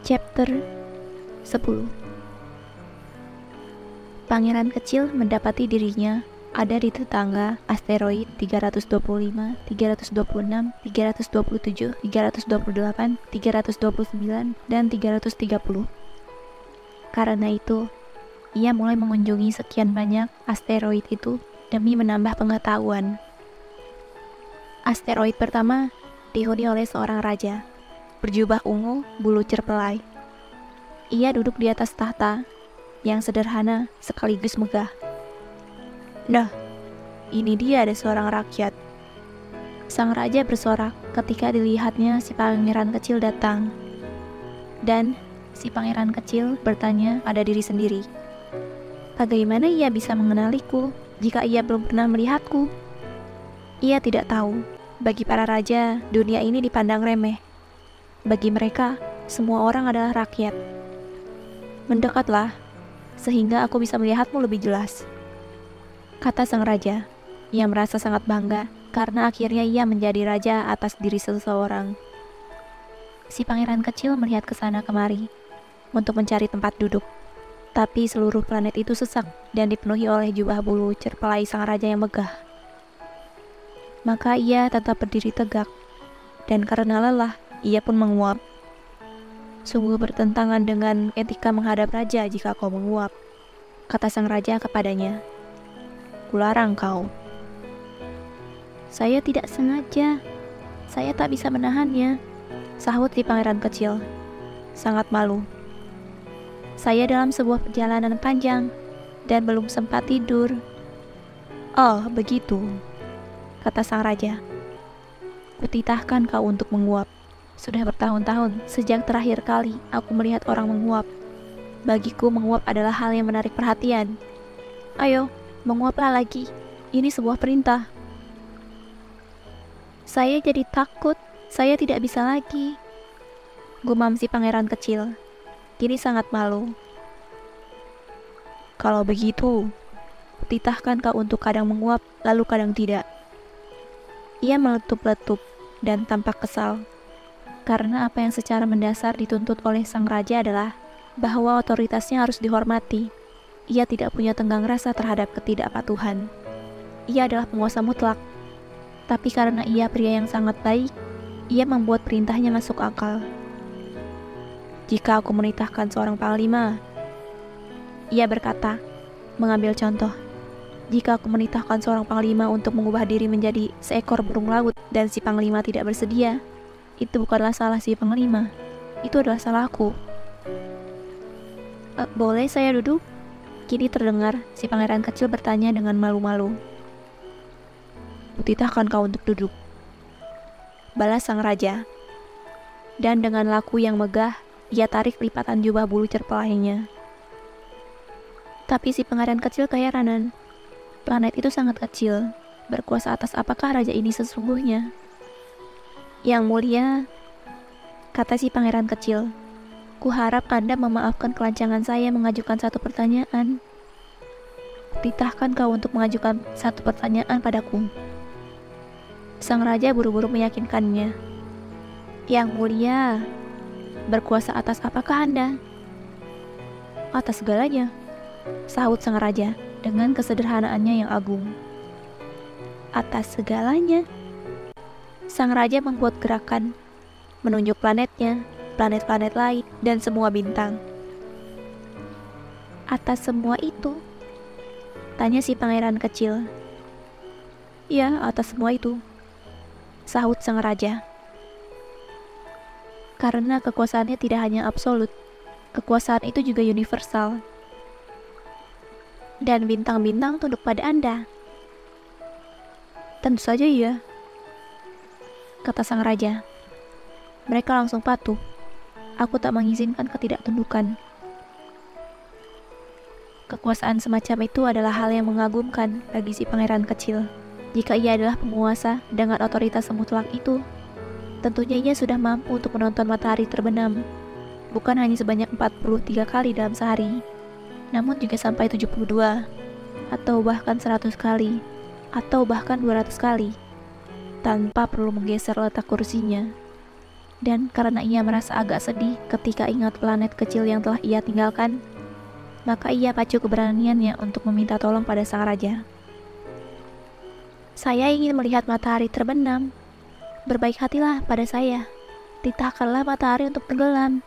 Chapter 10. Pangeran kecil mendapati dirinya ada di tetangga asteroid 325, 326, 327, 328, 329, dan 330. Karena itu, ia mulai mengunjungi sekian banyak asteroid itu demi menambah pengetahuan. Asteroid pertama dihuni oleh seorang raja, berjubah ungu, bulu cerpelai. Ia duduk di atas tahta yang sederhana sekaligus megah. Nah, ini dia ada seorang rakyat. Sang raja bersorak ketika dilihatnya si pangeran kecil datang. Dan si pangeran kecil bertanya pada diri sendiri, bagaimana ia bisa mengenaliku jika ia belum pernah melihatku? Ia tidak tahu, bagi para raja, dunia ini dipandang remeh. Bagi mereka, semua orang adalah rakyat. Mendekatlah, sehingga aku bisa melihatmu lebih jelas, kata sang raja, yang merasa sangat bangga karena akhirnya ia menjadi raja atas diri seseorang. Si pangeran kecil melihat ke sana kemari untuk mencari tempat duduk, tapi seluruh planet itu sesak dan dipenuhi oleh jubah bulu cerpelai sang raja yang megah. Maka ia tetap berdiri tegak, dan karena lelah, ia pun menguap. Sungguh bertentangan dengan etika menghadap raja jika kau menguap, kata sang raja kepadanya. Kularang kau. Saya tidak sengaja. Saya tak bisa menahannya, sahut si pangeran kecil, sangat malu. Saya dalam sebuah perjalanan panjang dan belum sempat tidur. Oh, begitu, kata sang raja. Kutitahkan kau untuk menguap. Sudah bertahun-tahun sejak terakhir kali aku melihat orang menguap. Bagiku menguap adalah hal yang menarik perhatian. Ayo, menguaplah lagi. Ini sebuah perintah. Saya jadi takut. Saya tidak bisa lagi, gumam si pangeran kecil, kini sangat malu. Kalau begitu, titahkan kau untuk kadang menguap, lalu kadang tidak. Ia meletup-letup dan tampak kesal, karena apa yang secara mendasar dituntut oleh sang raja adalah bahwa otoritasnya harus dihormati. Ia tidak punya tenggang rasa terhadap ketidakpatuhan. Ia adalah penguasa mutlak, tapi karena ia pria yang sangat baik, ia membuat perintahnya masuk akal. Jika aku menitahkan seorang panglima, ia berkata, mengambil contoh, jika aku menitahkan seorang panglima untuk mengubah diri menjadi seekor burung laut dan si panglima tidak bersedia, itu bukanlah salah si panglima, itu adalah salahku. Boleh saya duduk? Kini terdengar si pangeran kecil bertanya dengan malu-malu. Kutitahkan kau untuk duduk, balas sang raja. Dan dengan laku yang megah, ia tarik lipatan jubah bulu cerpelainya. Tapi si pangeran kecil keheranan. Planet itu sangat kecil. Berkuasa atas apakah raja ini sesungguhnya? Yang mulia, kata si pangeran kecil, kuharap Anda memaafkan kelancangan saya mengajukan satu pertanyaan. Titahkan kau untuk mengajukan satu pertanyaan padaku. Sang raja buru-buru meyakinkannya. Yang mulia, berkuasa atas apakah Anda? Atas segalanya, sahut sang raja dengan kesederhanaannya yang agung. Atas segalanya? Sang raja membuat gerakan, menunjuk planetnya, planet-planet lain, dan semua bintang. Atas semua itu? Tanya si pangeran kecil. Ya, atas semua itu, sahut sang raja. Karena kekuasaannya tidak hanya absolut, kekuasaan itu juga universal. Dan bintang-bintang tunduk pada Anda. Tentu saja iya, kata sang raja. Mereka langsung patuh. Aku tak mengizinkan ketidaktundukan. Kekuasaan semacam itu adalah hal yang mengagumkan bagi si pangeran kecil. Jika ia adalah penguasa dengan otoritas mutlak itu, tentunya ia sudah mampu untuk menonton matahari terbenam, bukan hanya sebanyak 43 kali dalam sehari, namun juga sampai 72, atau bahkan 100 kali, atau bahkan 200 kali, tanpa perlu menggeser letak kursinya. Dan karena ia merasa agak sedih ketika ingat planet kecil yang telah ia tinggalkan, maka ia pacu keberaniannya untuk meminta tolong pada sang raja. Saya ingin melihat matahari terbenam. Berbaik hatilah pada saya. Titahkanlah matahari untuk tenggelam.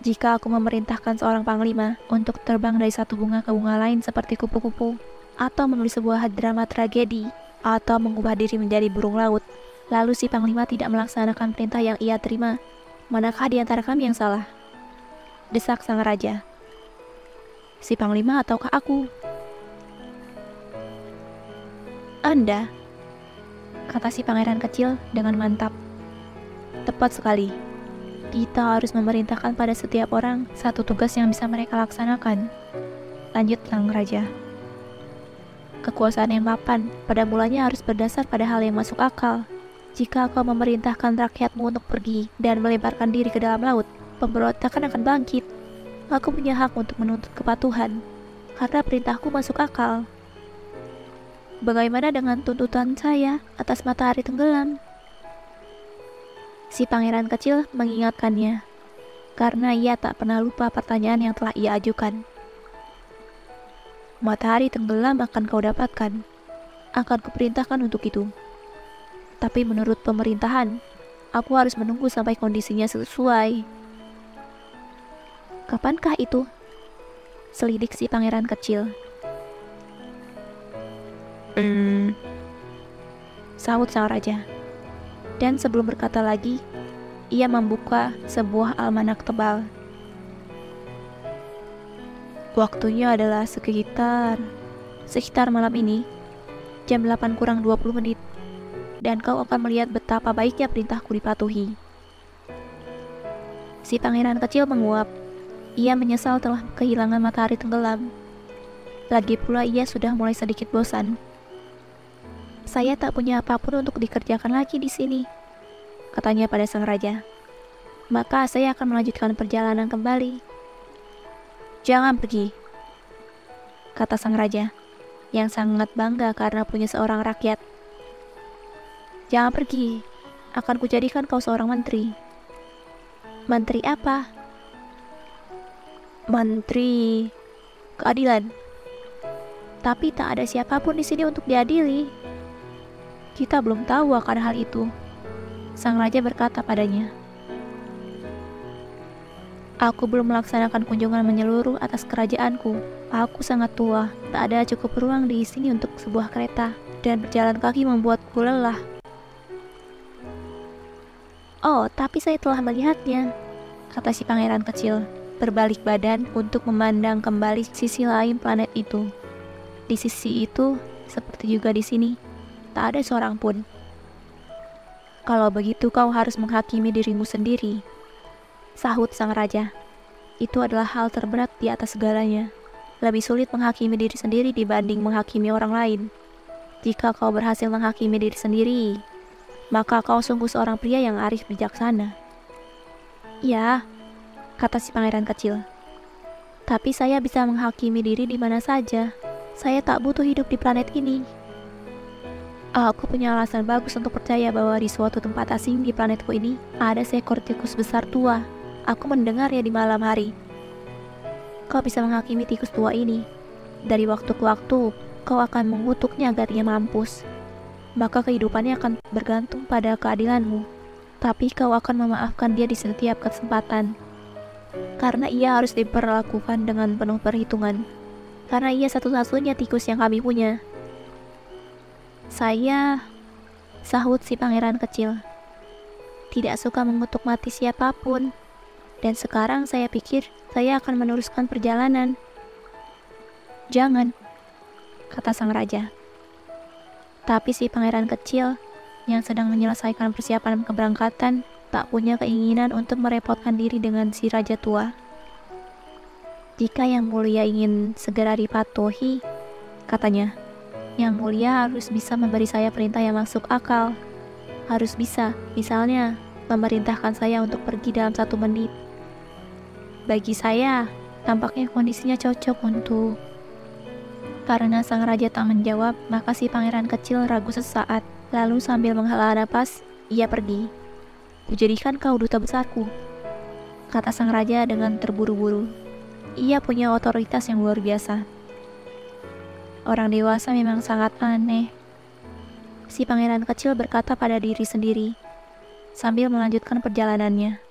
Jika aku memerintahkan seorang panglima untuk terbang dari satu bunga ke bunga lain seperti kupu-kupu, atau menulis sebuah drama tragedi, atau mengubah diri menjadi burung laut, lalu si panglima tidak melaksanakan perintah yang ia terima, manakah di antara kami yang salah? Desak sang raja. Si panglima ataukah aku? Anda, kata si pangeran kecil dengan mantap. Tepat sekali. Kita harus memerintahkan pada setiap orang satu tugas yang bisa mereka laksanakan. Lanjut sang raja. Kekuasaan yang mapan pada mulanya harus berdasar pada hal yang masuk akal. Jika kau memerintahkan rakyatmu untuk pergi dan melemparkan diri ke dalam laut, pemberontakan akan bangkit. Aku punya hak untuk menuntut kepatuhan, karena perintahku masuk akal. Bagaimana dengan tuntutan saya atas matahari tenggelam? Si pangeran kecil mengingatkannya, karena ia tak pernah lupa pertanyaan yang telah ia ajukan. Matahari tenggelam akan kau dapatkan. Akan kuperintahkan untuk itu. Tapi menurut pemerintahan, aku harus menunggu sampai kondisinya sesuai. Kapankah itu? Selidik si pangeran kecil. Sahut sang raja. Dan sebelum berkata lagi, ia membuka sebuah almanak tebal. Waktunya adalah sekitar malam ini, jam 8 kurang 20 menit, dan kau akan melihat betapa baiknya perintahku dipatuhi. Si pangeran kecil menguap. Ia menyesal telah kehilangan matahari tenggelam. Lagi pula ia sudah mulai sedikit bosan. Saya tak punya apapun untuk dikerjakan lagi di sini, katanya pada sang raja. Maka saya akan melanjutkan perjalanan kembali. Jangan pergi, kata sang raja, yang sangat bangga karena punya seorang rakyat. Jangan pergi, akan kujadikan kau seorang menteri. Menteri apa? Menteri keadilan. Tapi tak ada siapapun di sini untuk diadili. Kita belum tahu akan hal itu, sang raja berkata padanya. Aku belum melaksanakan kunjungan menyeluruh atas kerajaanku. Aku sangat tua, tak ada cukup ruang di sini untuk sebuah kereta, dan berjalan kaki membuatku lelah. Oh, tapi saya telah melihatnya, kata si pangeran kecil, berbalik badan untuk memandang kembali sisi lain planet itu. Di sisi itu, seperti juga di sini, tak ada seorang pun. Kalau begitu kau harus menghakimi dirimu sendiri, sahut sang raja. Itu adalah hal terberat di atas segalanya. Lebih sulit menghakimi diri sendiri dibanding menghakimi orang lain. Jika kau berhasil menghakimi diri sendiri, maka kau sungguh seorang pria yang arif bijaksana. Ya, kata si pangeran kecil. Tapi saya bisa menghakimi diri di mana saja. Saya tak butuh hidup di planet ini. Aku punya alasan bagus untuk percaya bahwa di suatu tempat asing di planetku ini ada seekor tikus besar tua. Aku mendengarnya di malam hari. Kau bisa menghakimi tikus tua ini. Dari waktu ke waktu, kau akan mengutuknya agar ia mampus. Maka kehidupannya akan bergantung pada keadilanmu. Tapi kau akan memaafkan dia di setiap kesempatan. Karena ia harus diperlakukan dengan penuh perhitungan. Karena ia satu-satunya tikus yang kami punya. Saya, sahut si pangeran kecil, tidak suka mengutuk mati siapapun, dan sekarang saya pikir saya akan meneruskan perjalanan. Jangan, kata sang raja. Tapi si pangeran kecil yang sedang menyelesaikan persiapan keberangkatan tak punya keinginan untuk merepotkan diri dengan si raja tua. Jika yang mulia ingin segera dipatuhi, katanya, yang mulia harus bisa memberi saya perintah yang masuk akal. Harus bisa, misalnya, memerintahkan saya untuk pergi dalam 1 menit. Bagi saya, tampaknya kondisinya cocok untuk... Karena sang raja tak menjawab, maka si pangeran kecil ragu sesaat. Lalu sambil menghela napas, ia pergi. Kujadikan kau duta besarku, kata sang raja dengan terburu-buru. Ia punya otoritas yang luar biasa. Orang dewasa memang sangat aneh, si pangeran kecil berkata pada diri sendiri sambil melanjutkan perjalanannya.